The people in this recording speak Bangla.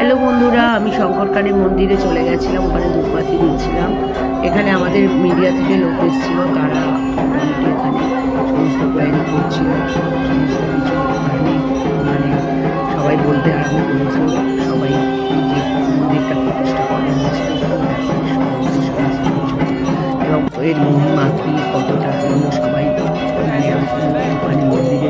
হ্যালো বন্ধুরা, আমি শঙ্করকালী মন্দিরে চলে গেছিলাম, ওখানে ধূপবাতি দিচ্ছিলাম। এখানে আমাদের মিডিয়া থেকে লোক এসেছিল, তারা মোটামুটি এখানে সমস্ত প্ল্যানিং করছিল, সমস্ত কিছু এখানে মানে সবাই বলতে আরম্ভ করেছিল। সবাই এই যে মন্দিরটা প্রতিষ্ঠা করা হয়েছিল সমস্ত কিছু এবং এর মহিমা কি কতটা জন্য সবাই মানে মন্দিরে